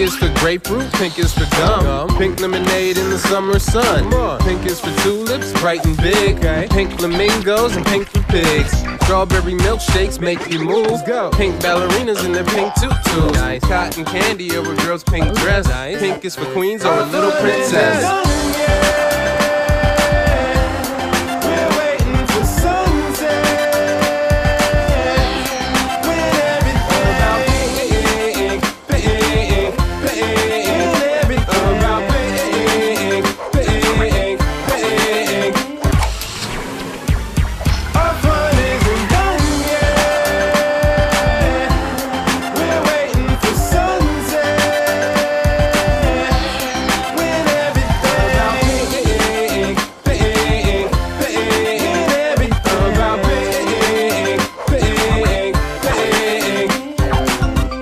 is for grapefruit, pink is for gum. Pink lemonade in the summer sun. Pink is for tulips, bright and big. Pink flamingos and pink for pigs. Strawberry milkshakes make you move. Pink ballerinas in their pink tutus. Cotton candy over a girl's pink dress. Pink is for queens or a little princess.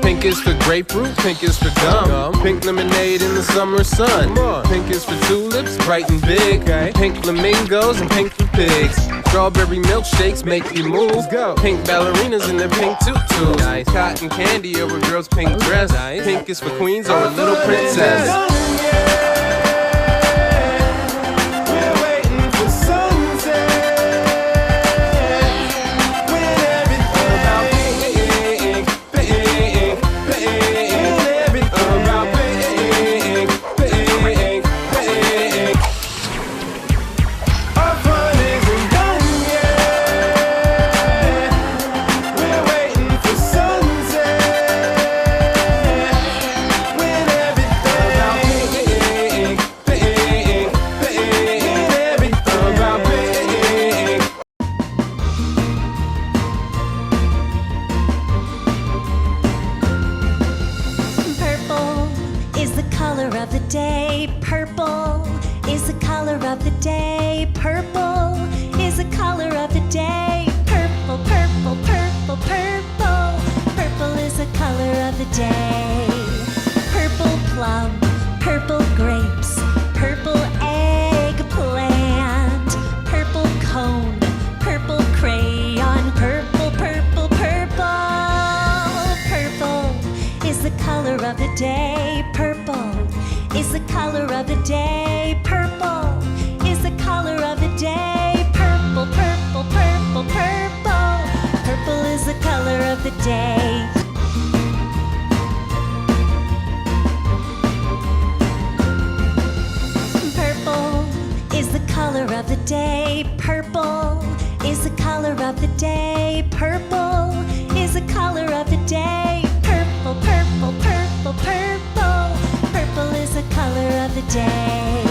Pink is for grapefruit, pink is for gum. Pink lemonade in the summer sun. Pink is for tulips, bright and big. Pink flamingos and pink for pigs. Strawberry milkshakes make you move. Pink ballerinas in their pink tutus. Cotton candy over a girl's pink dress. Pink is for queens or a little princess. Of the day, purple is the color of the day. Purple is the color of the day. Purple, purple, purple, purple. Purple is the color of the day. Purple plum, purple grapes, purple eggplant, purple cone, purple crayon, purple, purple, purple. Purple is the color of the day. Purple is the color of the day. Purple is the color of the day. Purple, purple, purple, purple. Purple is the color of the day. Purple is the color of the day. Purple is the color of the day. Purple is the color of the day. Purple, purple, purple, purple. Purple is the color of the day.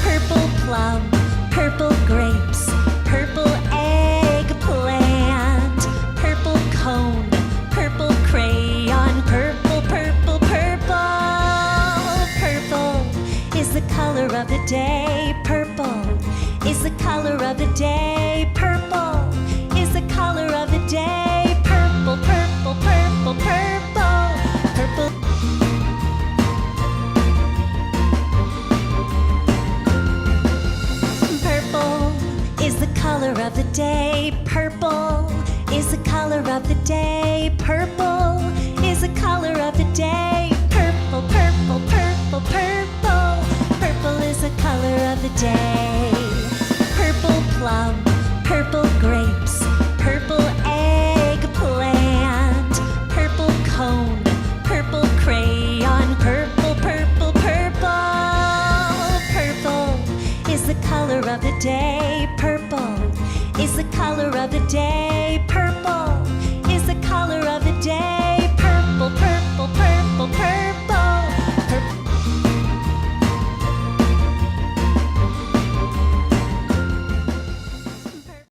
Purple plum, purple grapes, purple eggplant, purple cone, purple crayon, purple, purple, purple. Purple is the color of the day. Purple is the color of the day. Purple is the color of the day. Purple, purple, purple, purple. Purple. Is the color of the day. Purple is the color of the day. Purple is the color of the day. Purple, purple, purple, purple. Purple is the color of the day. Purple plum, purple grapes, purple eggplant, purple cone, purple crayon, purple, purple, purple. Purple is the color of the day. Purple is the color of the day.